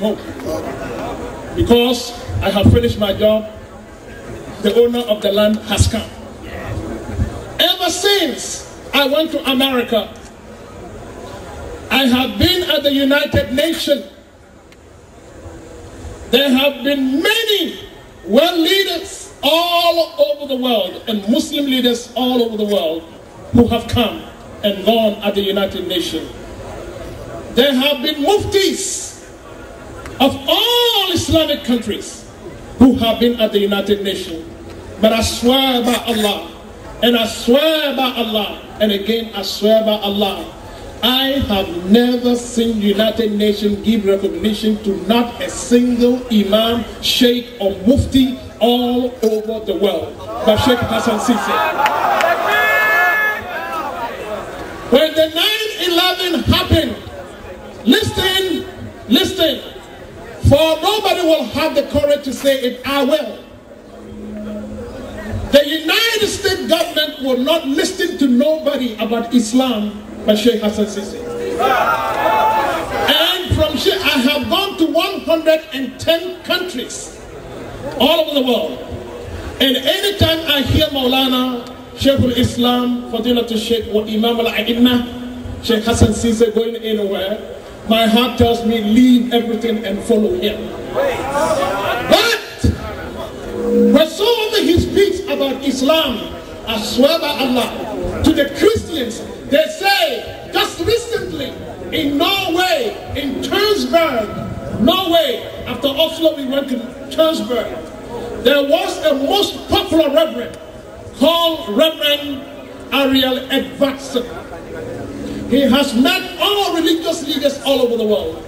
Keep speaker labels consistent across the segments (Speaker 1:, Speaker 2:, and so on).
Speaker 1: home. Because I have finished my job, the owner of the land has come. Ever since I went to America, I have been at the United Nations. There have been many world leaders all over the world and Muslim leaders all over the world who have come and gone at the United Nations. There have been muftis of all Islamic countries who have been at the United Nations. But I swear by Allah, and I swear by Allah, and again I swear by Allah, I have never seen United Nations give recognition to not a single imam, sheikh or mufti all over the world, but Sheikh Hassan Sisi. When the 9/11 happened, listen, for nobody will have the courage to say it, I will. The United States government will not listen to nobody about Islam but Sheikh Hassan Sisi. And from Sheikh, I have gone to 110 countries all over the world. And anytime I hear Maulana, Sheikh al-Islam, Fadilatul Sheikh wa Imam al-A'imah, Sheikh Hassan Sisi going anywhere, my heart tells me leave everything and follow him. But whatsoever he speaks about Islam, I swear by Allah, to the Christians, they say, just recently, in Norway, in Tønsberg, Norway, after Oslo we went to Tønsberg, there was a most popular reverend called Reverend Ariel Edvardsen. He has met all religious leaders all over the world.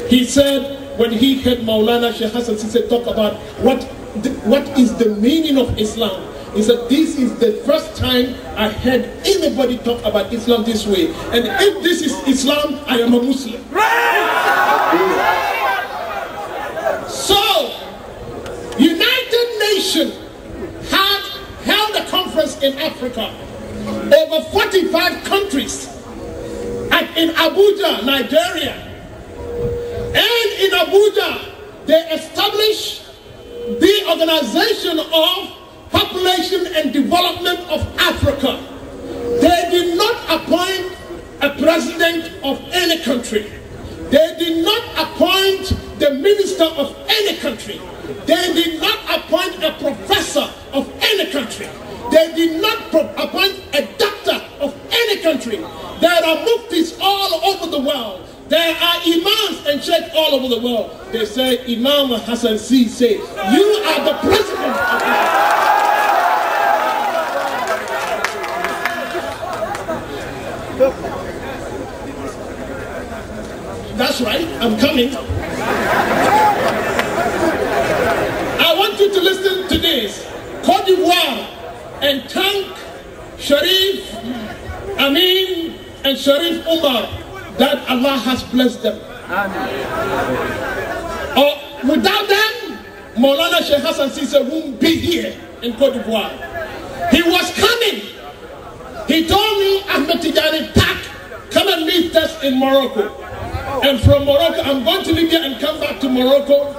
Speaker 1: He said, when he heard Maulana Sheikh Hassan Sisi talk about what is the meaning of Islam, he said, this is the first time I heard anybody talk about Islam this way. And if this is Islam, I am a Muslim. So, United Nations had held a conference in Africa, over 45 countries, in Abuja, Nigeria. And in Abuja, they established the Organization of Population and Development of Africa. They did not appoint a president of any country. They did not appoint the minister of any country. They did not appoint a professor of any country. They did not appoint a doctor of any country. There are muftis all over the world. There are imams and sheikhs all over the world. They say, Imam Hassan Sisi, you are the president of Islam. That's right, I'm coming. I want you to listen to this. Côte d'Ivoire, and thank Sharif Amin and Sharif Umar that Allah has blessed them. Without them, Maulana Sheikh Hassan Sisi won't be here in Côte d'Ivoire. He was coming. He told me, Ahmed Tijani, come and meet us in Morocco. And from Morocco, I'm going to Libya and come back to Morocco.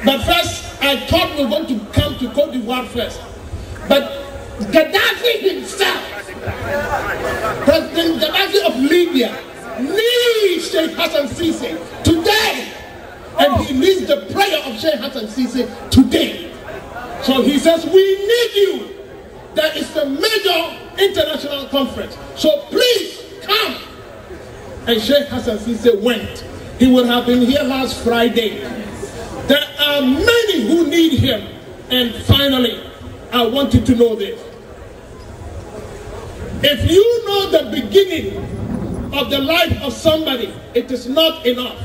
Speaker 1: But first, I thought we were going to come to Côte d'Ivoire first. But Gaddafi himself, President Gaddafi of Libya, needs Sheikh Hassan Sisi today. And he needs the prayer of Sheikh Hassan Sisi today. So he says, we need you. There is a major international conference. So please come. And Sheikh Hassan Sisi went. He would have been here last Friday. There are many who need him. And finally, I want you to know this. If you know the beginning of the life of somebody, it is not enough.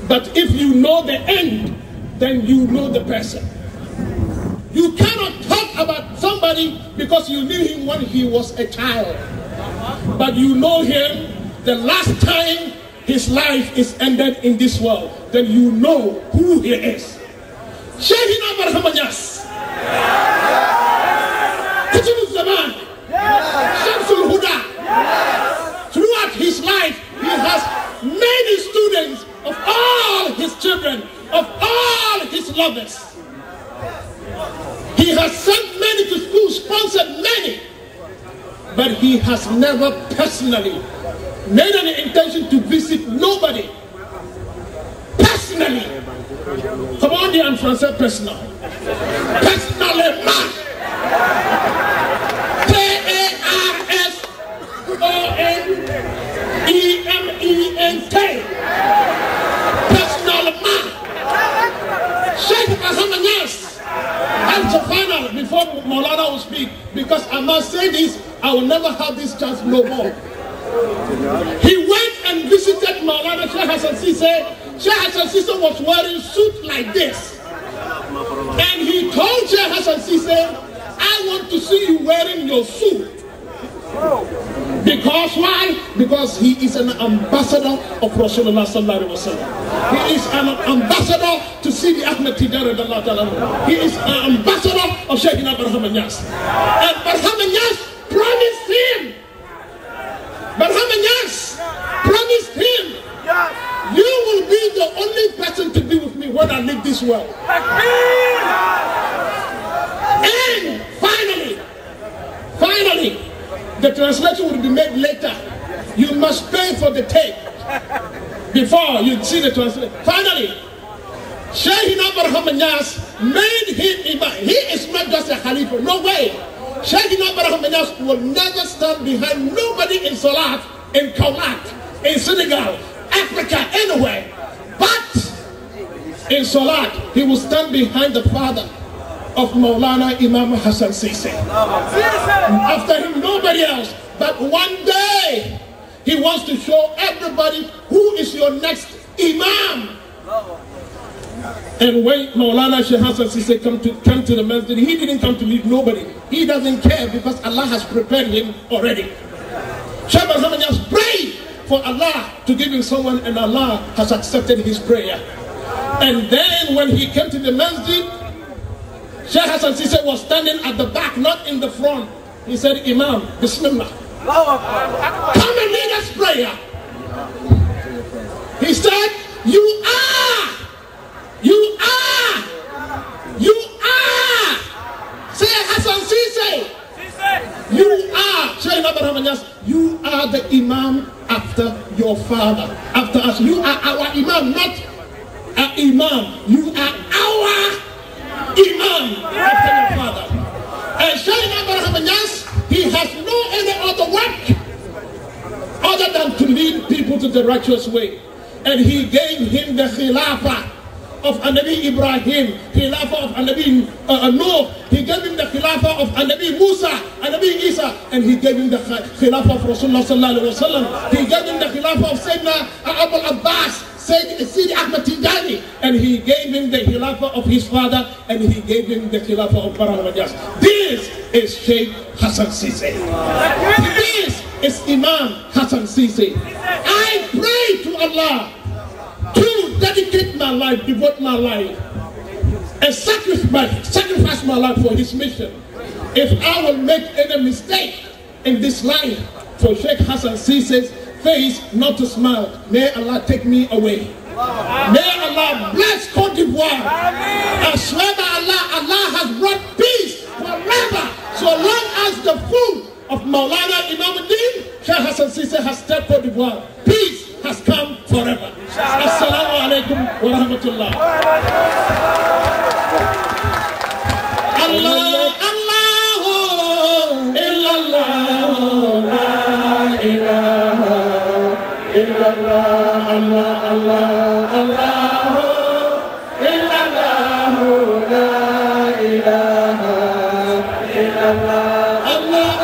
Speaker 1: But if you know the end, then you know the person. You cannot talk about somebody because you knew him when he was a child. But you know him the last time his life is ended in this world. Then you know who he is. Shahina Barhamanyas. Kutubul Zaman. Shamsul Huda. Throughout his life, he has many students of children, of all his lovers. He has sent many to school, sponsored many, but he has never personally made any intention to visit nobody. Personally. Comment on dit en français personnel? Personnellement. P-A-R-S-O-N-E-M-E-N-T. Personnellement. Sheikh Muhammad Niasse. And so final, before Maulana will speak, because I must say this, I will never have this chance no more. He went and visited Maulana Sheikh Hassan Sise. Sheikh Hassan Sise was wearing a suit like this. And he told Sheikh Hassan Sise, I want to see you wearing your suit. Because why? Because he is an ambassador of Rasulullah sallallahu alaihi wasallam. He is an ambassador to see the Ahmed Tijani radiallahu ta'ala. He is an ambassador of Shaykhina Barham Niasse. And Barham Niasse promised him. Barham Niasse promised him. You will be the only person to be with me when I leave this world. And finally, the translation will be made later. You must pay for the tape before you see the translation. Finally, Shaykhina Barham Niasse made him imam. He is not just a Khalifa, no way. Shaykhina Barham Niasse will never stand behind nobody in Salat, in Kaulat, in Senegal, Africa, anywhere. But in Salat, he will stand behind the father of Maulana Imam Hassan Sise. After him, nobody else. But one day, he wants to show everybody who is your next Imam. And when Maulana Sheikh Hassan Sise came to the masjid, he didn't come to leave nobody. He doesn't care because Allah has prepared him already. Sheikh Hassan just prayed for Allah to give him someone, and Allah has accepted his prayer. And then when he came to the masjid, Sheikh Hassan Sise was standing at the back, not in the front. He said, Imam, Bismillah. Come and lead us prayer. He said, you are. Say Hassan Sise. You are. You are the Imam after your father. After us. You are our Imam, not our Imam. You are our Imam after your father. And Shaykhina Barham Niasse, he has no any other work other than to lead people to the righteous way. And he gave him the Khilafah of Anabi Ibrahim, Khilafah of Anabi Nuh. He gave him the Khilafah of Anabi Musa, Anabi Isa, and he gave him the Khilafah of Rasulullah sallallahu alaihi wasallam. He gave him the Khilafah of Sayyidina Abu Abbas, Sidi Ahmed Tijani, and he gave him the Khilafah of his father, and he gave him the Khilafah of Barham Niasse. This is Sheikh Hassan Sise. This is Imam Hassan Sise. I pray to Allah to dedicate my life, devote my life, and sacrifice my life for his mission. If I will make any mistake in this life for Sheikh Hassan Sise's face not to smile, may Allah take me away. May Allah bless Cote d'Ivoire. I swear by Allah, Allah has brought peace forever, so long as the food of Maulana Imamuddin Sheikh Hassan Sise has stepped Cote d'Ivoire. Peace has come forever. Assalamu alaikum wa rahmatullah. Allah, Allahu, illallah, la ilaha illallah, Allah, Allah, Allahu, illallah, la ilaha illallah. Allah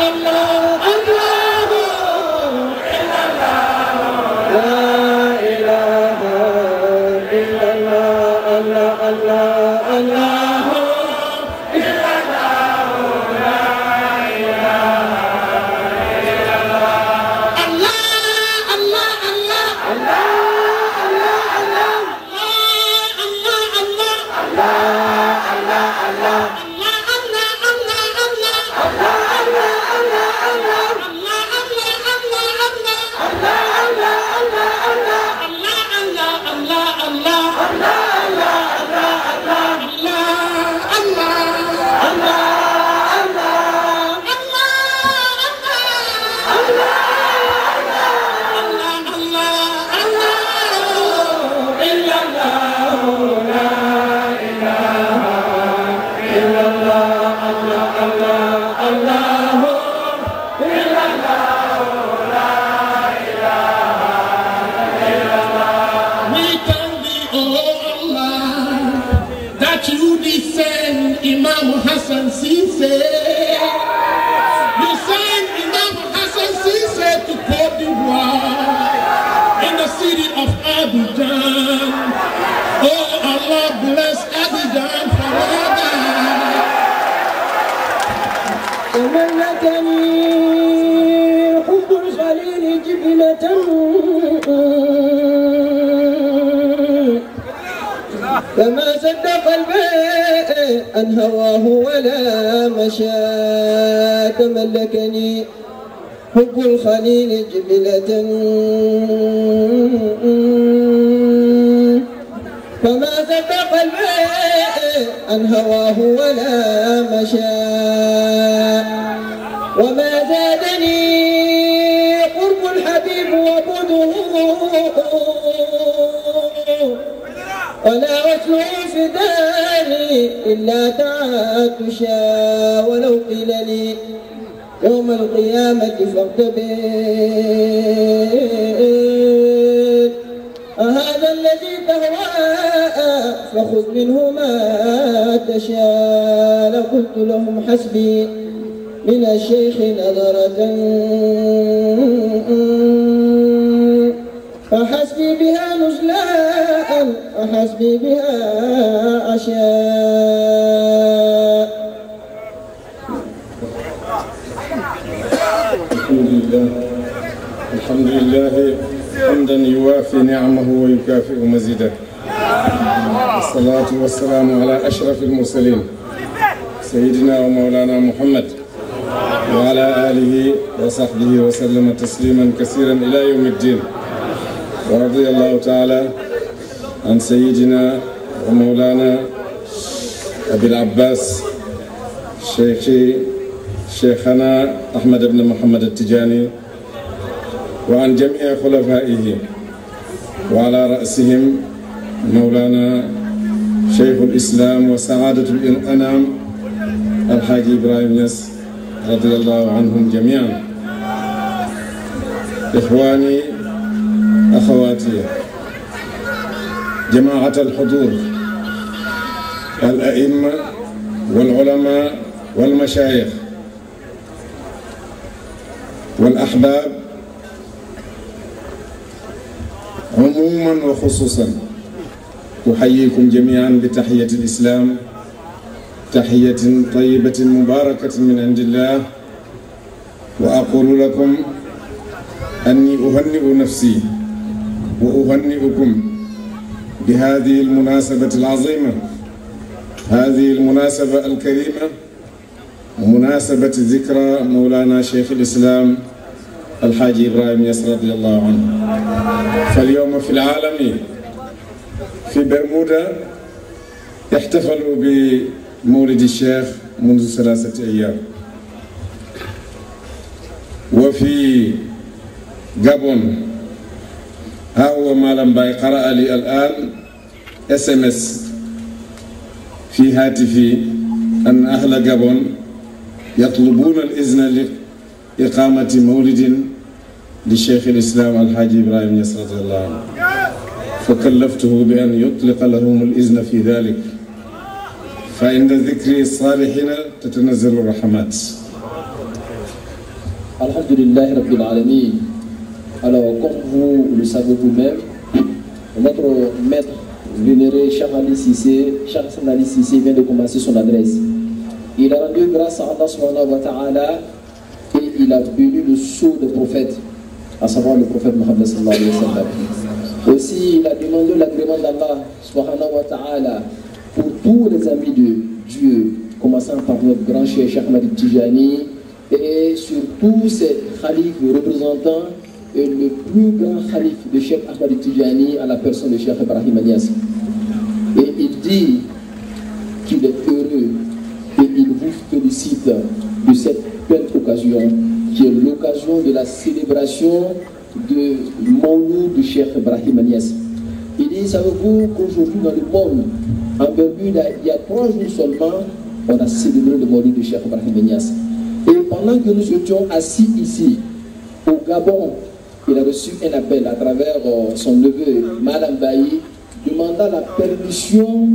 Speaker 1: Hassan Cissé. You sang Imam Hassan Cissé to Côte d'Ivoire in the city of Abidjan. Oh, Allah bless Abidjan forever.
Speaker 2: وملكني حب الخليل جبلة فما صدق الباء عن هواه ولا مشى تملكني حب الخليل جبلة فما صدق الباء عن هواه ولا مشى وما زادني قرب الحبيب وبده ولا وصله في داري إلا تعاتشا ولو قيل لي يوم القيامة فاقتبل أهذا الذي تهوى فخذ منه ما تشاء لقلت لهم حسبي من الشيخ نظرة فحسبي بها نزلاء وحسبي بها عشاء.
Speaker 3: الحمد لله حمدا يوافي نعمه ويكافئ مزيده. الصلاة والسلام على أشرف المرسلين سيدنا ومولانا محمد وعلى آله وصحبه وسلم تسليما كثيرا إلى يوم الدين. ورضي الله تعالى عن سيدنا ومولانا أبي العباس شيخنا أحمد بن محمد التجاني وعن جميع خلفائه وعلى رأسهم مولانا شيخ الإسلام وسعادة الأنام الحاج إبراهيم نياس رضي الله عنهم جميعا. إخواني أخواتي جماعة الحضور الأئمة والعلماء والمشايخ والأحباب عموما وخصوصا أحييكم جميعا بتحية الإسلام تحية طيبة مباركة من عند الله وأقول لكم أني أهنئ نفسي وأهنئكم بهذه المناسبة العظيمة هذه المناسبة الكريمة مناسبة ذكرى مولانا شيخ الإسلام الحاج إبراهيم نياس رضي الله عنه. فاليوم في العالم في برمودا احتفلوا بمولد الشيخ منذ 3 أيام، وفي غابون ها هو مالم باي قرأ لي الآن SMS في هاتفي أن أهل غابون يطلبون الإذن لإقامة مولد لشيخ الإسلام الحاج إبراهيم نياس رضي الله عنه، فكلفته بأن يطلق لهم الإذن في ذلك، فعند ذكر الصالحين تتنزل الرحمات.
Speaker 2: Alhamdulillah Rabbil Alamin. Alors, comme vous le savez vous-même, notre maître vénéré Cheikh Ali Cissé vient de commencer son adresse. Il a rendu grâce à Allah subhanahu wa ta'ala et il a béni le sceau des prophètes, à savoir le prophète Mohammed sallallahu alayhi wa sallam. Aussi, il a demandé l'agrément d'Allah subhanahu wa ta'ala pour tous les amis de Dieu, commençant par notre grand cheikh Cheikh Ahmad Tijani et surtout ces khalifes représentants et le plus grand khalife de Cheikh Ahmad Tijani à la personne de Cheikh Ibrahim Niass. Et il dit qu'il est heureux et il vous félicite de cette belle occasion qui est l'occasion de la célébration de Mawlud de Cheikh Ibrahim Niass. Il dit, savez-vous qu'aujourd'hui dans le monde, en Bermuda, il y a 3 jours seulement, on a célébré le Mawlud de Cheikh Ibrahim Niass. Et pendant que nous étions assis ici, au Gabon, il a reçu un appel à travers son neveu, Madame Bailly, demandant la permission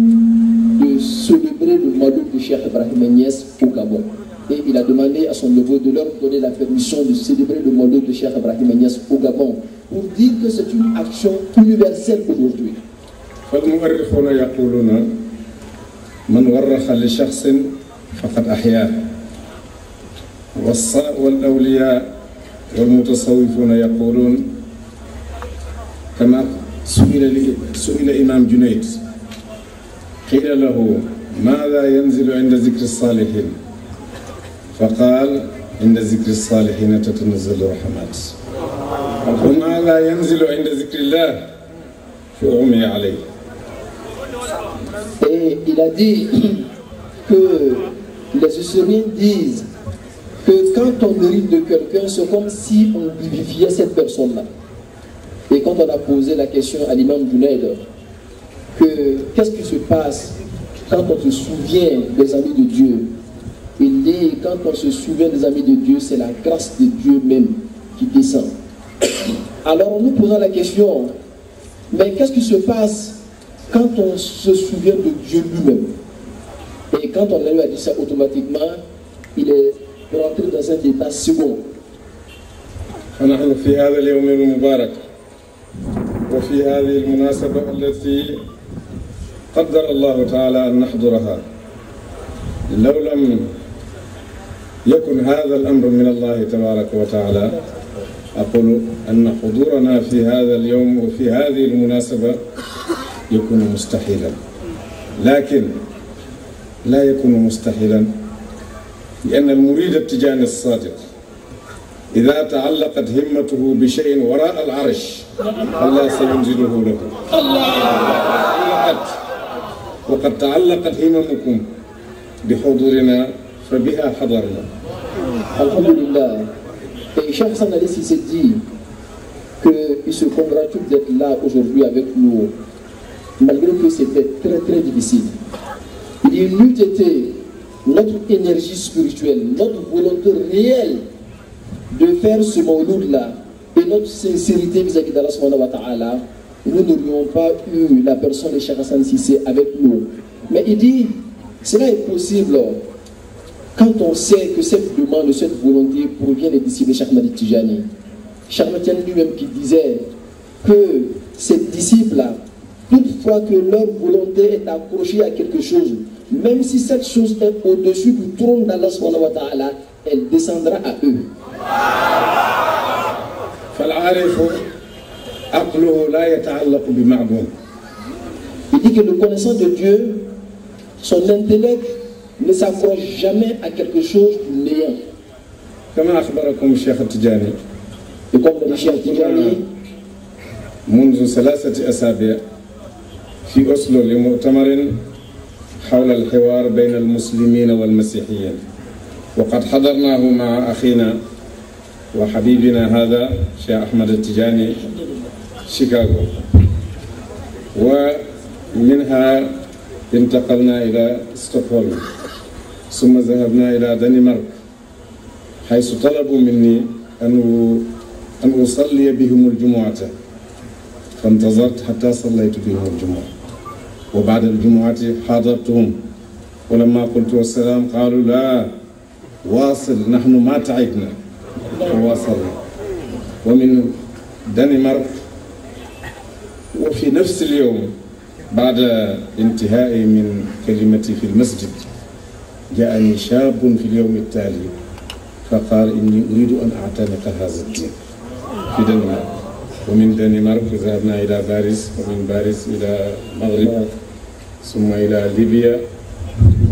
Speaker 2: de célébrer célébrer le Mawlid de Cheikh Ibrahim Niasse au Gabon. Et il a demandé à son neveu de leur donner la permission de célébrer le Mawlid de Cheikh Ibrahim Niasse au Gabon, pour dire que c'est une action universelle aujourd'hui.
Speaker 3: فالمؤرخون يقولون من ورخ لشخص فقد أحياه والأولياء والمتصوفون يقولون كما سئل إمام جنيد قيل له ماذا ينزل عند ذكر الصالحين فقال عند ذكر الصالحين تتنزل الرحمات وماذا ينزل عند ذكر الله فأغمي عليه.
Speaker 2: Et il a dit que les historiens disent que quand on hérite de quelqu'un, c'est comme si on vivifiait cette personne-là. Et quand on a posé la question à l'imam Junaid, que qu'est-ce qui se passe quand on se souvient des amis de Dieu? Il dit, quand on se souvient des amis de Dieu, c'est la grâce de Dieu même qui descend. Alors nous posons la question, mais qu'est-ce qui se passe quand on se souvient de Dieu lui-même? Et quand on lui a dit ça automatiquement, il est rentré dans un état second.
Speaker 3: فنحن في هذا اليوم المبارك وفي هذه المناسبة التي قدر الله تعالى أن نحضرها، لو لم يكن هذا الأمر من الله تبارك وتعالى أقول أن حضورنا في هذا اليوم وفي هذه المناسبة يكون مستحيلا، لكن لا يكون مستحيلا لأن المريد التجاني الصادق إذا تعلقت همته بشيء وراء العرش الله سينزله له. وقد تعلقت هممكم بحضورنا فبها حضرنا.
Speaker 2: Alhamdulillah. Et Cheikh Hassan Ali Cissé dit qu'il se congratule d'être là aujourd'hui avec nous, malgré que c'était très très difficile. Il dit, n'eût été notre énergie spirituelle, notre volonté réelle de faire ce mawloud-là et notre sincérité vis-à-vis d'Allah subhanahu wa ta'ala, nous n'aurions pas eu la personne de Cheikh Hassan Cissé avec nous. Mais il dit, cela est possible quand on sait que cette demande, cette volonté provient des disciples de Cheikh Ahmed Tijani. Cheikh Ahmed Tijani lui-même qui disait que ces disciples-là, toutefois que leur volonté est accrochée à quelque chose, même si cette chose est au-dessus du trône d'Allah subhanahu wa ta'ala, elle descendra à eux. Il dit que le connaissant de Dieu, son intellect ne s'accroche jamais à quelque chose du néant.
Speaker 3: كما أخبركم الشيخ التجاني
Speaker 2: Et comme le Cheikh Tijani,
Speaker 3: منذ 3 أسابيع في أوسلو لمؤتمر حول الحوار بين المسلمين والمسيحيين، وقد حضرناه مع أخينا وحبيبنا هذا شيخ أحمد التجاني شيكاغو، ومنها انتقلنا إلى ستوكهولم ثم ذهبنا إلى دنمارك، حيث طلبوا مني أن أصلي بهم الجمعة، فانتظرت حتى صليت بهم الجمعة، وبعد الجمعة حاضرتهم، ولما قلت والسلام قالوا لا واصل نحن ما تعبنا وواصلنا. ومن دنمارك وفي نفس اليوم بعد انتهائي من كلمتي في المسجد جاءني شاب في اليوم التالي فقال إني أريد أن أعتنق هذا الدين في دنمارك. ومن دنمارك ذهبنا إلى باريس، ومن باريس إلى المغرب ثم إلى ليبيا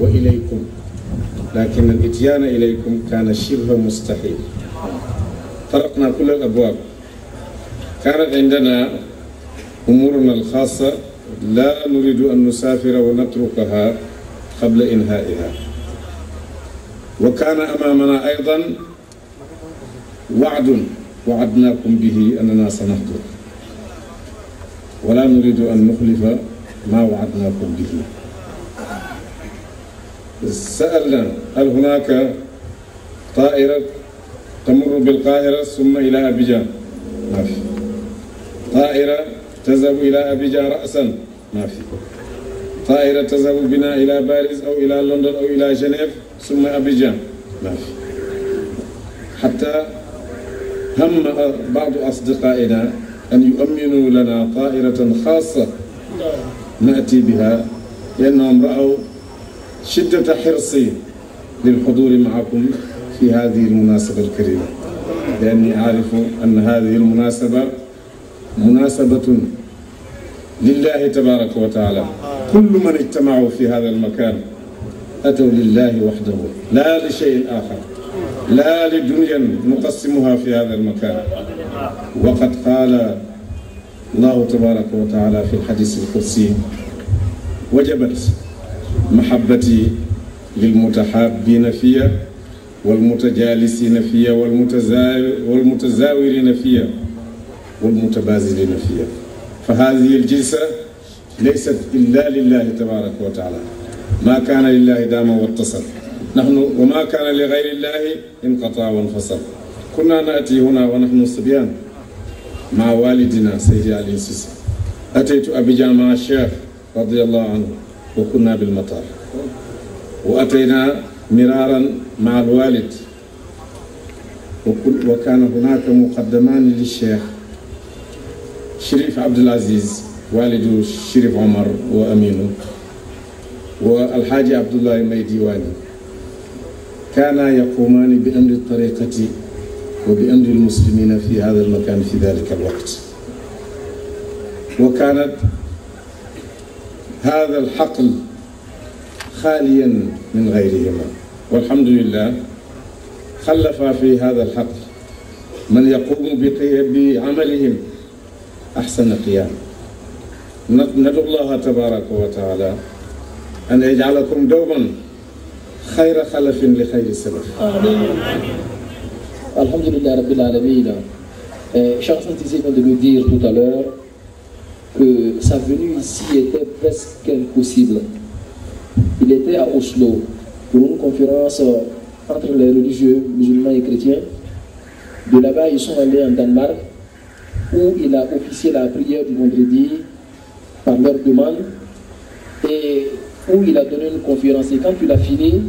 Speaker 3: وإليكم، لكن الإتيان إليكم كان شبه مستحيل. طرقنا كل الأبواب، كانت عندنا أمورنا الخاصة لا نريد أن نسافر ونتركها قبل إنهائها، وكان أمامنا أيضا وعد وعدناكم به أننا سنحضر، ولا نريد أن نخلف ما وعدناكم به. سألنا هل هناك طائرة تمر بالقاهرة ثم إلى أبيجان؟ ما في. طائرة تذهب إلى أبيجان رأسا؟ ما في. طائرة تذهب بنا إلى باريس أو إلى لندن أو إلى جنيف ثم أبيجان ما في. حتى هم بعض أصدقائنا أن يؤمنوا لنا طائرة خاصة نأتي بها لأنهم رأوا شدة حرصي للحضور معكم في هذه المناسبة الكريمة، لأني أعرف أن هذه المناسبة مناسبة لله تبارك وتعالى. كل من اجتمعوا في هذا المكان أتوا لله وحده لا لشيء آخر، لا لدنيا نقسمها في هذا المكان. وقد قال الله تبارك وتعالى في الحديث القدسي: وجبت محبتي للمتحابين فيها والمتجالسين فيها والمتزاورين فيها والمتبازلين فيها. فهذه الجلسة ليست إلا لله تبارك وتعالى، ما كان لله دام واتصل، نحن وما كان لغير الله انقطع وانفصل. كنا نأتي هنا ونحن صبيان مع والدنا سيدي علي السيسي. أتيت أبيجان مع الشيخ رضي الله عنه وكنا بالمطار، وأتينا مرارا مع الوالد، وكان هناك مقدمان للشيخ شريف عبد العزيز والد الشريف عمر وأمينه والحاج عبد الله الميديواني، كانا يقومان بأمر الطريقة وبأمر المسلمين في هذا المكان في ذلك الوقت. وكانت هذا الحقل خاليا من غيرهما، والحمد لله خلف في هذا الحقل من يقوم بعملهم أحسن قيام. ندعو الله تبارك وتعالى أن يجعلكم دوما خير خلف لخير سلف.
Speaker 2: Alhamdulillah Rabbil Alamin. Charles Santisé vient de nous dire tout à l'heure que sa venue ici était presque impossible. Il était à Oslo pour une conférence entre les religieux musulmans et chrétiens. De là-bas, ils sont allés en Danemark où il a officié la prière du vendredi par leur demande et où il a donné une conférence. Et quand il a fini,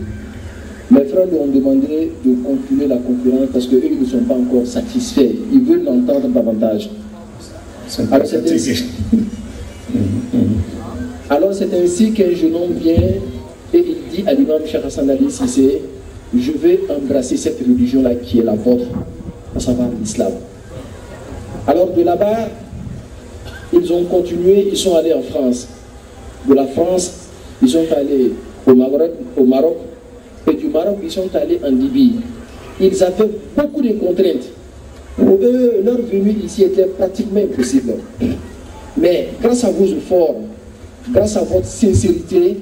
Speaker 2: mes frères lui ont demandé de continuer la conférence parce qu'eux ne sont pas encore satisfaits. Ils veulent l'entendre davantage. Alors c'est ainsi qu'un jeune homme vient et il dit à l'imam Cheikh Hassan Ali Cissé: je vais embrasser cette religion-là qui est la vôtre, à savoir l'islam. Alors de là-bas, ils ont continué, ils sont allés en France. De la France, ils sont allés au Maroc, et du Maroc, ils sont allés en Libye. Ils avaient beaucoup de contraintes. Pour eux, leur venue ici était pratiquement impossible. Mais grâce à vos efforts, grâce à votre sincérité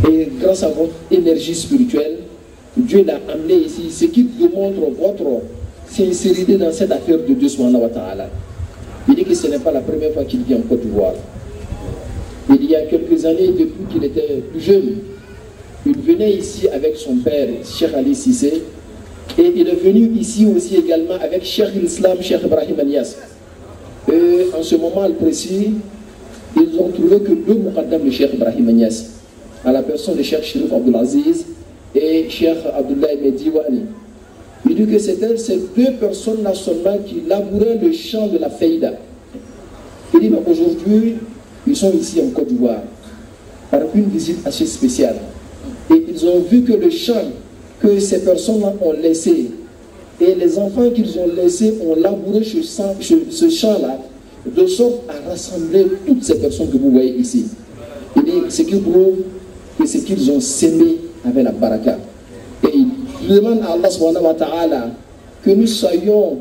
Speaker 2: et grâce à votre énergie spirituelle, Dieu l'a amené ici, ce qui démontre votre sincérité dans cette affaire de Dieu subhanahu wa ta'ala. Il dit que ce n'est pas la première fois qu'il vient en Côte d'Ivoire. Il y a quelques années, depuis qu'il était plus jeune, il venait ici avec son père, Cheikh Ali Cissé, et il est venu ici aussi également avec Cheikh l'Islam, Cheikh Ibrahim Niass. Et en ce moment précis, ils ont trouvé que deux muqaddam de Cheikh Ibrahim Niass, à la personne de Cheikh Chérif Abdelaziz et Cheikh Abdullah Mediwani. Il dit que c'était ces deux personnes-là seulement qui labouraient le champ de la Faïda. Il dit, mais aujourd'hui, ils sont ici en Côte d'Ivoire, par une visite assez spéciale. Et ils ont vu que le champ que ces personnes-là ont laissé, et les enfants qu'ils ont laissés ont labouré ce champ-là, de sorte à rassembler toutes ces personnes que vous voyez ici. Il dit, ce qui prouve que ce qu'ils ont sémé avec la baraka. Et il demande à Allah subhanahu wa ta'ala que nous soyons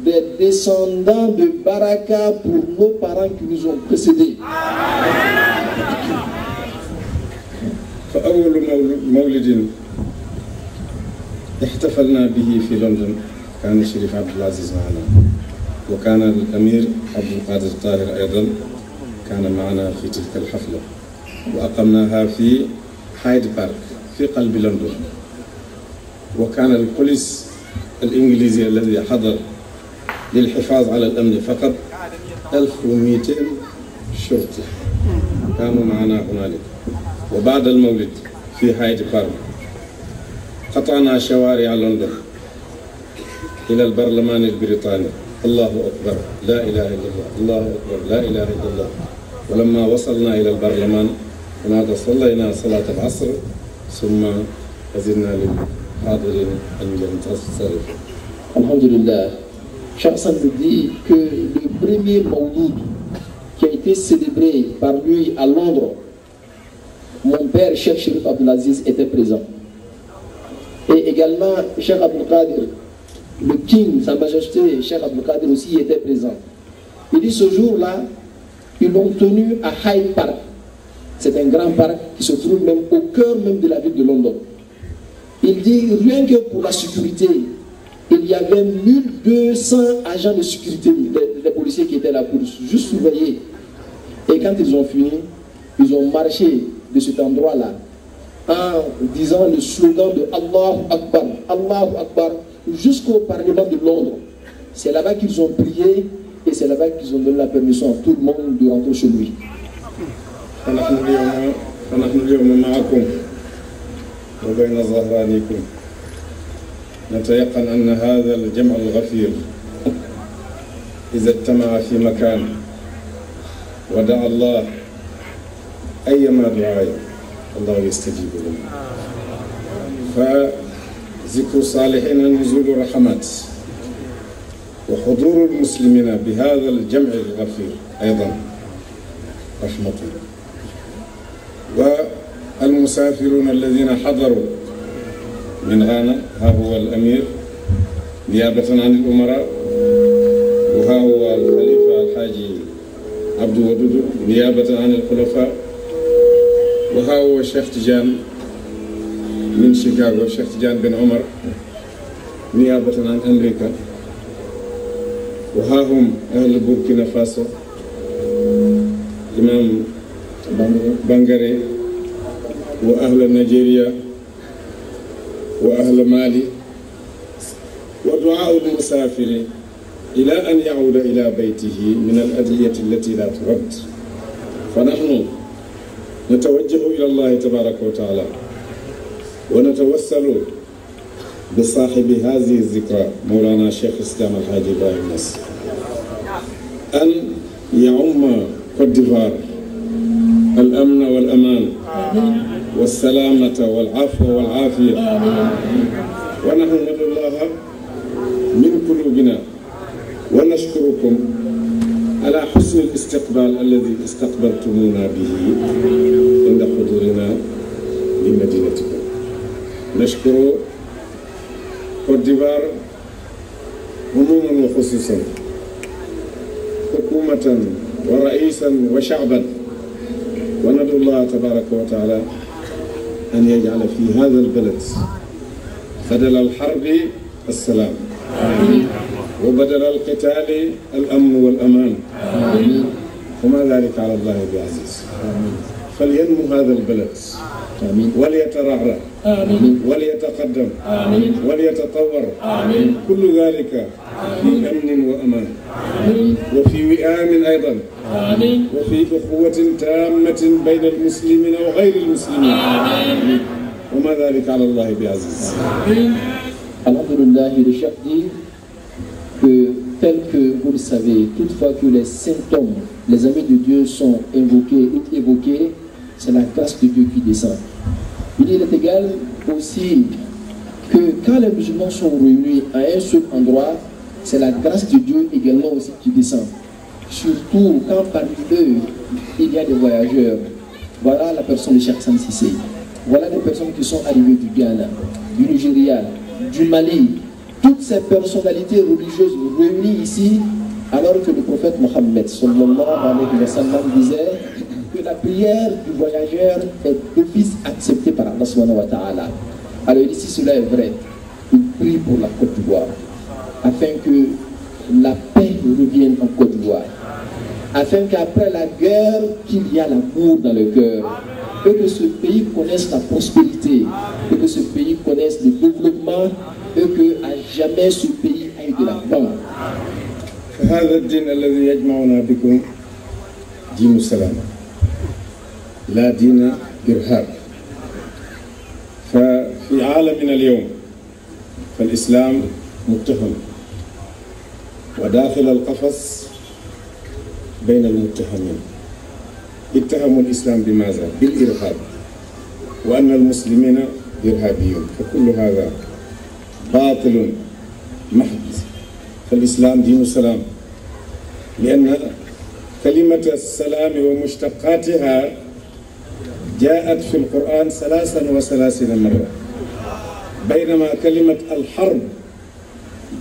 Speaker 2: des descendants de baraka pour nos parents qui nous ont précédés.
Speaker 3: فأول مولد احتفلنا به في لندن كان الشريف عبد العزيز معنا، وكان الأمير عبد القادر الطاهر أيضا كان معنا في تلك الحفلة، وأقمناها في هايد بارك في قلب لندن. وكان البوليس الإنجليزي الذي حضر للحفاظ على الأمن فقط 1200 شرطي. كانوا معنا هنالك. وبعد المولد في هايد بارك قطعنا شوارع لندن إلى البرلمان البريطاني. الله أكبر، لا إله إلا الله، الله أكبر، لا إله إلا الله. ولما وصلنا إلى البرلمان هناك صلينا صلاة العصر ثم أذنا للحاضرين أن ينتصرفوا.
Speaker 2: Alhamdulillah. Cheikh Hassan nous dit que le premier Mawlid qui a été célébré par lui à Londres, mon père, Cheikh Chérif Abdelaziz, était présent. Et également, Cheikh Abdul Qadir, le King, Sa Majesté, Cheikh Abdul Qadir aussi était présent. Il dit ce jour-là, ils l'ont tenu à Hyde Park. C'est un grand parc qui se trouve même au cœur même de la ville de London. Il dit, rien que pour la sécurité, il y avait 1200 agents de sécurité, des policiers qui étaient là pour juste surveiller. Et quand ils ont fini, ils ont marché de cet endroit-là en disant le slogan de Allahu Akbar, jusqu'au Parlement de Londres. C'est là-bas qu'ils ont prié et c'est là-bas qu'ils ont donné la permission à tout le monde de rentrer chez lui.
Speaker 3: نتيقن أن هذا الجمع الغفير إذا اجتمع في مكان ودعا الله أيما دعاء الله يستجيب له. فذكر الصالحين نزول الرحمات وحضور المسلمين بهذا الجمع الغفير أيضا رحمة. والمسافرون الذين حضروا من غانا ها هو الأمير نيابة عن الأمراء، وها هو الخليفة الحاجي عبد ودود نيابة عن الخلفاء، وها هو الشيخ تيجان من شيكاغو، الشيخ تيجان بن عمر نيابة عن أمريكا، وها هم أهل بوركينا فاسو إمام بانغاري وأهل نيجيريا وأهل مالي، ودعاء المسافر إلى أن يعود إلى بيته من الأدعية التي لا ترد. فنحن نتوجه إلى الله تبارك وتعالى ونتوسل بصاحب هذه الذكرى مولانا شيخ الإسلام الحاج إبراهيم نصر أن يعم كوت ديفوار الأمن والأمان والسلامة والعفو والعافية. ونحن ندعو الله من قلوبنا ونشكركم على حسن الاستقبال الذي استقبلتمونا به عند حضورنا لمدينتكم. نشكر كوت ديفوار عموما وخصوصا، حكومة ورئيسا وشعبا، وندعو الله تبارك وتعالى أن يجعل في هذا البلد بدل الحرب السلام، وبدل القتال الأمن والأمان، وما ذلك على الله بعزيز. فلينمو هذا البلد وليترعرع وليتقدم وليتطور، كل ذلك في أمن وأمان وفي وئام أيضا، وفي أخوة تامة بين المسلمين وغير المسلمين، وما ذلك على الله بعزيز.
Speaker 2: Alhamdulillah, le chef dit que, tel que vous le savez, toutefois que les symptômes, les amis de Dieu sont évoqués, c'est la grâce de Dieu qui descend. Il est égal aussi que quand les musulmans sont réunis à un seul endroit, c'est la grâce de Dieu également aussi qui descend. Surtout quand parmi eux, il y a des voyageurs. Voilà la personne de Cheikh Hassan Cissé. Voilà des personnes qui sont arrivées du Ghana, du Nigeria, du Mali. Toutes ces personnalités religieuses réunies ici, alors que le prophète Mohammed sallallahu alayhi wa sallam disait que la prière du voyageur est d'office acceptée par Allah subhanahu wa ta'ala. Alors ici cela est vrai. Il prie pour la Côte d'Ivoire, afin que la paix revienne en Côte d'Ivoire, afin qu'après la guerre, qu'il y a l'amour dans le cœur, et que ce pays connaisse la prospérité, et que ce pays connaisse le développement, et que à jamais ce pays ait de la paix.
Speaker 3: هذا الدين الذي يجمعنا بكم دين السلام لا دين إرهاب. ففي عالمنا اليوم فالإسلام متهم وداخل القفص بين المتهمين. اتهموا الإسلام بماذا؟ بالإرهاب، وأن المسلمين إرهابيون، فكل هذا باطل محض. فالإسلام دين السلام، لأن كلمة السلام ومشتقاتها جاءت في القرآن 33 مرة، بينما كلمة الحرب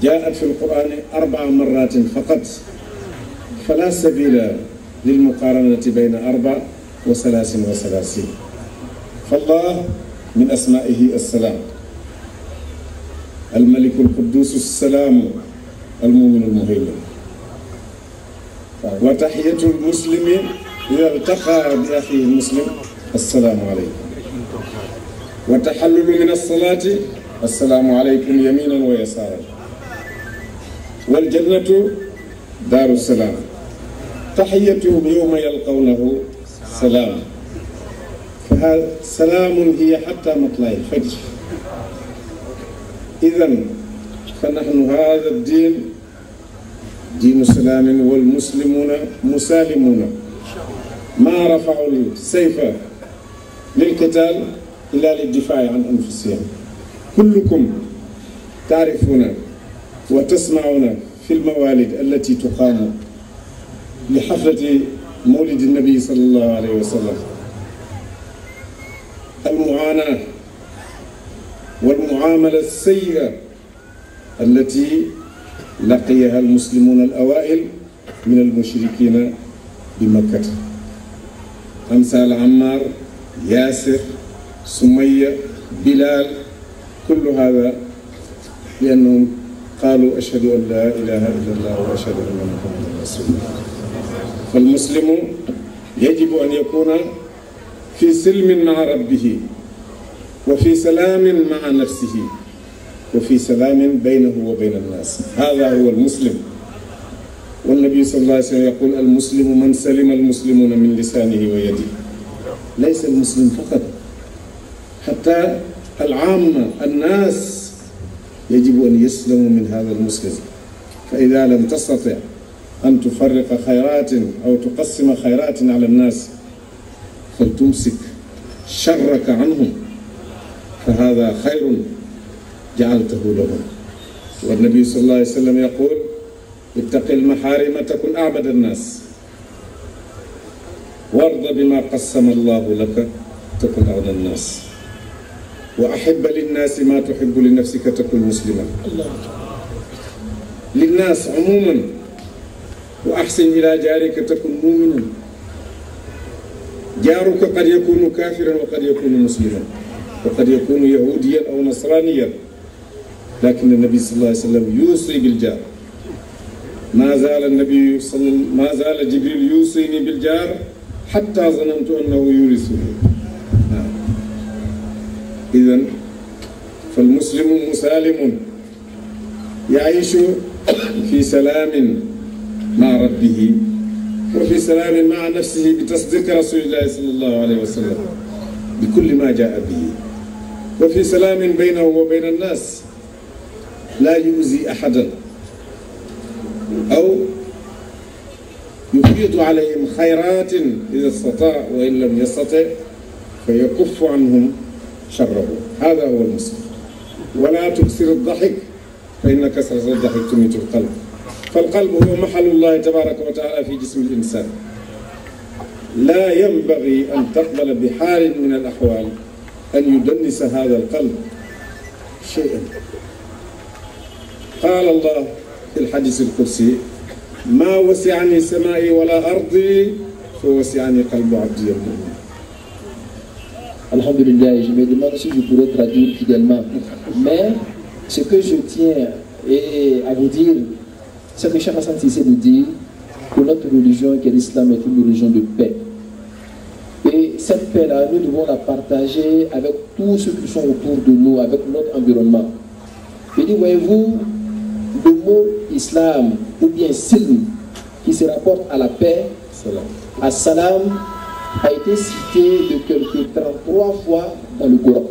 Speaker 3: جاءت في القرآن 4 مرات فقط. فلا سبيل للمقارنة بين 34 فالله من أسمائه السلام، الملك القدوس السلام المؤمن المهيمن. وتحية المسلم إذا التقى بأخيه المسلم السلام عليكم. وتحلل من الصلاة السلام عليكم يمينا ويسارا. والجنة دار السلام، تحيتهم يوم يلقونه سلام. فهذا سلام هي حتى مطلع الفجر. إذن فنحن هذا الدين دين سلام، والمسلمون مسالمون، ما رفعوا السيف للقتال إلا للدفاع عن أنفسهم. كلكم تعرفون وتسمعون في الموالد التي تقام لحفلة مولد النبي صلى الله عليه وسلم المعاناة والمعاملة السيئة التي لقيها المسلمون الأوائل من المشركين بمكة، أمثال عمار، ياسر، سمية، بلال، كل هذا لأنهم قالوا أشهد أن لا إله إلا الله وأشهد أن محمدا رسول الله. فالمسلم يجب أن يكون في سلم مع ربه، وفي سلام مع نفسه، وفي سلام بينه وبين الناس. هذا هو المسلم. والنبي صلى الله عليه وسلم يقول المسلم من سلم المسلمون من لسانه ويده. ليس المسلم فقط، حتى العامة الناس يجب أن يسلموا من هذا المسلم. فإذا لم تستطع أن تفرق خيرات أو تقسم خيرات على الناس فلتمسك شرك عنهم، فهذا خير جعلته لهم. والنبي صلى الله عليه وسلم يقول اتق المحارم تكن أعبد الناس، وارض بما قسم الله لك تكن أغنى الناس، وأحب للناس ما تحب لنفسك تكن مسلما. للناس عموما. وأحسن إلى جارك تكن مؤمنا. جارك قد يكون كافرا وقد يكون مسلما وقد يكون يهوديا أو نصرانيا، لكن النبي صلى الله عليه وسلم يوصي بالجار. ما زال جبريل يوصيني بالجار حتى ظننت أنه يورثني. إذن فالمسلم مسالم يعيش في سلام مع ربه وفي سلام مع نفسه بتصديق رسول الله صلى الله عليه وسلم بكل ما جاء به، وفي سلام بينه وبين الناس، لا يؤذي أحدا أو يفيض عليهم خيرات إذا استطاع، وإن لم يستطع فيكف عنهم شره. هذا هو المسلم. ولا تكثر الضحك فإن كثرة الضحك تميت القلب. فالقلب هو محل الله تبارك وتعالى في جسم الإنسان. لا ينبغي أن تقبل بحال من الأحوال أن يدنس هذا القلب شيئا. قال الله في الحديث القدسي ما وسعني سمائي ولا أرضي فوسعني قلب عبدي المؤمن.
Speaker 2: Alhamdulillah, je me demande si je pourrais traduire fidèlement. Mais ce que je tiens à vous dire, c'est que Cheikh Hassan Cissé nous dit que notre religion, qui est l'islam, est une religion de paix. Et cette paix-là, nous devons la partager avec tous ceux qui sont autour de nous, avec notre environnement. Et dit, voyez-vous, le mot islam ou bien silm, qui se rapporte à la paix, à salam, a été cité de quelque 33 fois dans le Coran.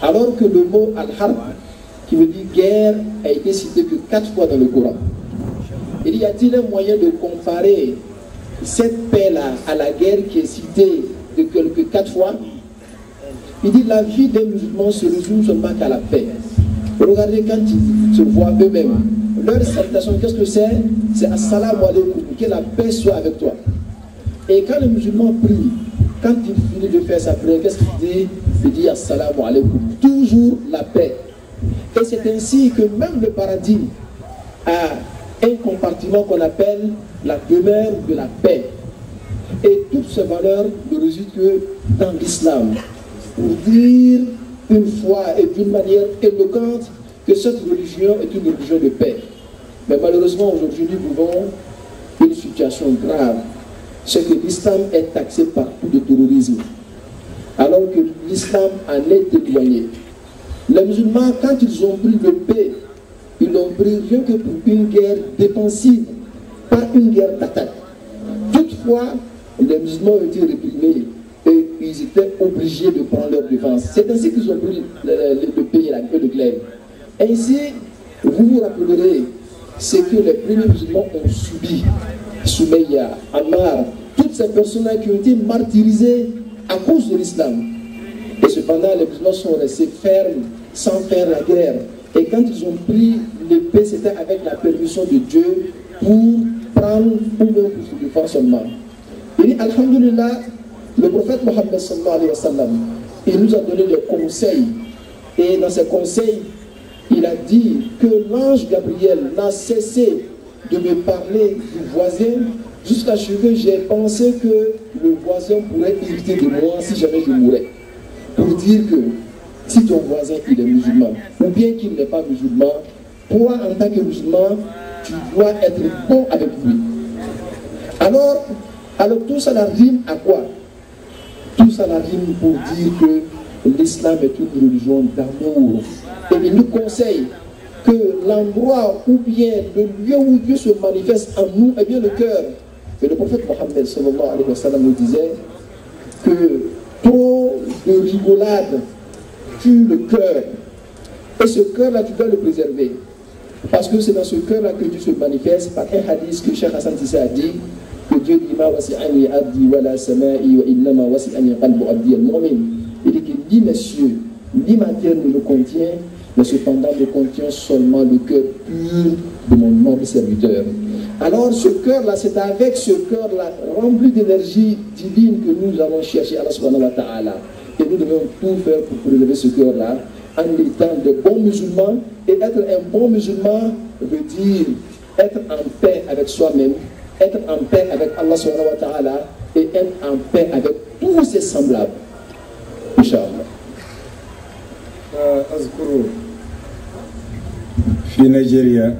Speaker 2: Alors que le mot al-harb, qui veut dire guerre, a été cité que 4 fois dans le Coran. Il y a-t-il un moyen de comparer cette paix-là à la guerre qui est citée de quelque 4 fois? Il dit la vie des musulmans se résume seulement qu'à la paix. Regardez quand ils se voient eux-mêmes. Leur salutation, qu'est-ce que c'est? C'est assalamu alaikum, que la paix soit avec toi. Et quand le musulman prie, quand il finit de faire sa prière, qu'est-ce qu'il dit? Il dit assalamu alaikum, toujours la paix. Et c'est ainsi que même le paradis a un compartiment qu'on appelle la demeure de la paix. Et toutes ces valeurs ne résident que dans l'islam. Pour dire une fois et d'une manière éloquente que cette religion est une religion de paix. Mais malheureusement aujourd'hui nous vivons une situation grave. C'est que l'islam est taxé partout de terrorisme. Alors que l'islam en est éloigné. Les musulmans, quand ils ont pris le paix, ils l'ont pris rien que pour une guerre défensive, pas une guerre d'attaque. Toutefois, les musulmans ont été réprimés et ils étaient obligés de prendre leur défense. C'est ainsi qu'ils ont pris le pays, la guerre de glaive. Ainsi, vous vous rappellerez ce que les premiers musulmans ont subi. Soumeya, Ammar, toutes ces personnes-là qui ont été martyrisées à cause de l'islam. Et cependant, les musulmans sont restés fermes, sans faire la guerre. Et quand ils ont pris l'épée, c'était avec la permission de Dieu pour prendre ou même pour se défendre seulement. Il dit, alhamdulillah, le prophète Mohammed sallallahu alayhi wa sallam, il nous a donné des conseils. Et dans ces conseils, il a dit que l'ange Gabriel n'a cessé de me parler du voisin jusqu'à ce que j'ai pensé que le voisin pourrait hériter de moi si jamais je mourais. Pour dire que si ton voisin il est musulman, ou bien qu'il n'est pas musulman, toi en tant que musulman, tu dois être bon avec lui. Alors tout ça la rime à quoi? Tout ça la rime pour dire que l'islam est une religion d'amour. Et il nous conseille que l'endroit ou bien le lieu où Dieu se manifeste en nous est bien le cœur. Et le prophète Mohammed sallallahu alayhi wa sallam nous disait que trop de rigolade tue le cœur. Et ce cœur-là, tu dois le préserver. Parce que c'est dans ce cœur-là que Dieu se manifeste par un hadith que Cheikh Hassan Tissé a dit que Dieu dit ma wasi'ani abdi wa la sama'i wa innama wasi'ani qalbu abdi al-mu'min. Il dit que ni les cieux, ni ma terre ne le contient, mais cependant ne contient seulement le cœur pur de mon noble serviteur. Alors ce cœur-là, c'est avec ce cœur-là rempli d'énergie divine que nous allons chercher Allah subhanahu wa ta'ala. Et nous devons tout faire pour prélever ce cœur-là en étant de bons musulmans. Et être un bon musulman veut dire être en paix avec soi-même, être en paix avec Allah subhanahu wa ta'ala et être en paix avec tous ses semblables. Inch'Allah.
Speaker 3: أذكر في نيجيريا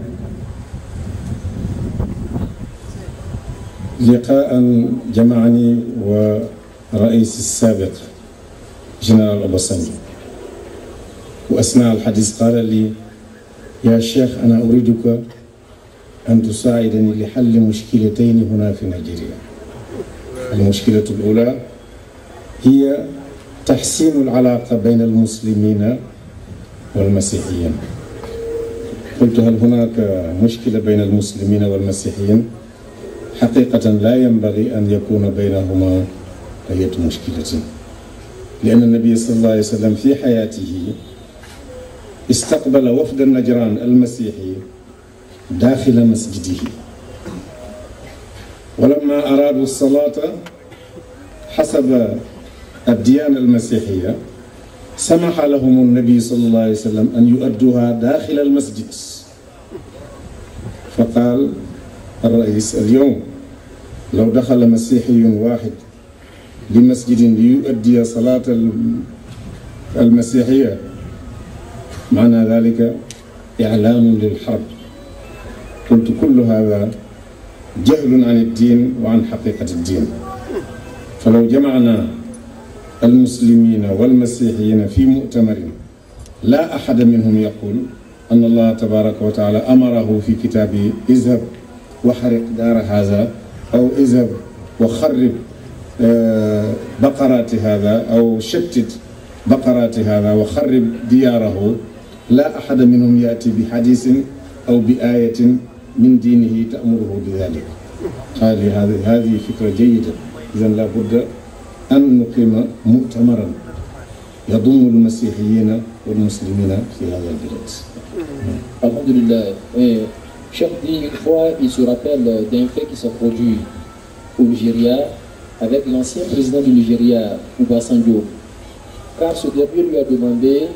Speaker 3: لقاء جمعني ورئيس السابق جنرال أوباسانجو، وأثناء الحديث قال لي يا شيخ أنا أريدك أن تساعدني لحل مشكلتين هنا في نيجيريا. المشكلة الأولى هي تحسين العلاقة بين المسلمين والمسيحيين. قلت هل هناك مشكلة بين المسلمين والمسيحيين؟ حقيقة لا ينبغي أن يكون بينهما أي مشكلة، لأن النبي صلى الله عليه وسلم في حياته استقبل وفد النجران المسيحي داخل مسجده، ولما أرادوا الصلاة حسب الديانة المسيحية سمح لهم النبي صلى الله عليه وسلم أن يؤدوها داخل المسجد. فقال الرئيس اليوم لو دخل مسيحي واحد لمسجد ليؤدي صلاة المسيحية معنى ذلك إعلان للحرب. قلت كل هذا جهل عن الدين وعن حقيقة الدين. فلو جمعنا المسلمين والمسيحيين في مؤتمر لا أحد منهم يقول أن الله تبارك وتعالى أمره في كتابه اذهب وحرق دار هذا أو اذهب وخرب بقرات هذا أو شتت بقرات هذا وخرب دياره لا أحد منهم يأتي بحديث أو بآية من دينه تأمره بذلك. هذه فكرة جيدة. إذا لابد أن نقيم مؤتمرا يضم المسيحيين والmuslimina في هذا البلاد.
Speaker 2: Alhamdulillah. Cheikh dit une fois, il se rappelle d'un fait qui s'est produit au Nigeria avec l'ancien président du Nigeria, Obasanjo, car ce dernier lui a demandé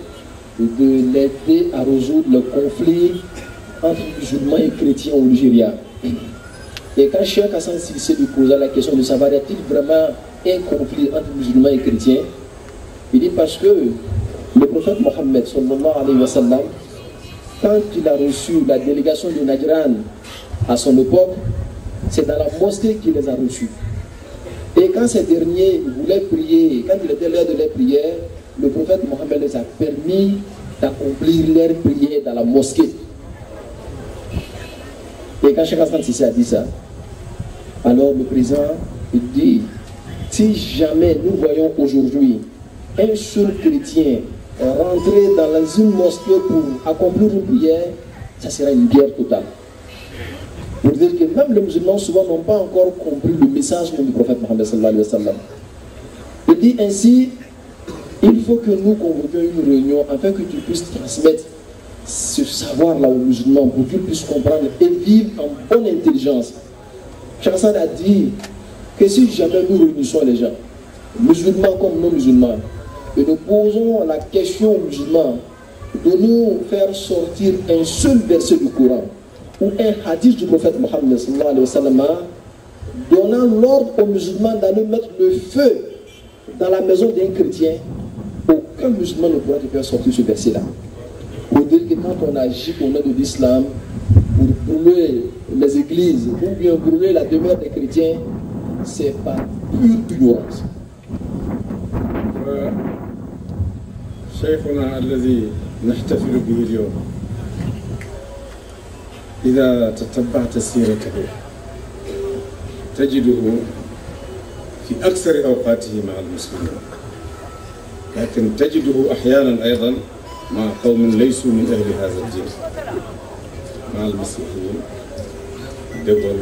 Speaker 2: de l'aider à résoudre le conflit entre musulmans et chrétiens au Nigeria. Et quand Cheikh Hassan Cissé lui posa la question de savoir y a-t-il vraiment un conflit entre musulmans et chrétiens, il dit parce que le prophète Mohammed sallallahu alayhi wa sallam, quand il a reçu la délégation de Najran à son époque, c'est dans la mosquée qu'il les a reçus. Et quand ces derniers voulaient prier, quand il était l'heure de leur prière, le prophète Mohammed les a permis d'accomplir leur prière dans la mosquée. Et quand Cheikh Hassan Cissé a dit ça, alors le président il dit, si jamais nous voyons aujourd'hui un seul chrétien rentrer dans une mosquée pour accomplir une prière, ça sera une guerre totale. Pour dire que même les musulmans souvent n'ont pas encore compris le message du prophète Mohammed sallallahu alayhi wa sallam. Il dit ainsi, il faut que nous convoquions une réunion afin que tu puisses transmettre ce savoir-là aux musulmans pour qu'ils puissent comprendre et vivre en bonne intelligence. Cheikh Hassan a dit que si jamais nous réunissons les gens, musulmans comme non musulmans, et nous posons la question aux musulmans de nous faire sortir un seul verset du Coran ou un hadith du prophète Mohammed sallallahu alayhi wa sallam, donnant l'ordre aux musulmans d'aller mettre le feu dans la maison d'un chrétien, aucun musulman ne pourra te faire sortir ce verset-là. Pour dire que quand on agit au nom de l'islam, pour brûler les églises ou bien brûler la demeure des chrétiens, c'est par pure ignorance.
Speaker 3: شيخنا الذي نحتفل به اليوم إذا تتبعت سيرته تجده في أكثر أوقاته مع المسلمين، لكن تجده أحيانا أيضا مع قوم ليسوا من أهل هذا الدين، مع المسيحيين دول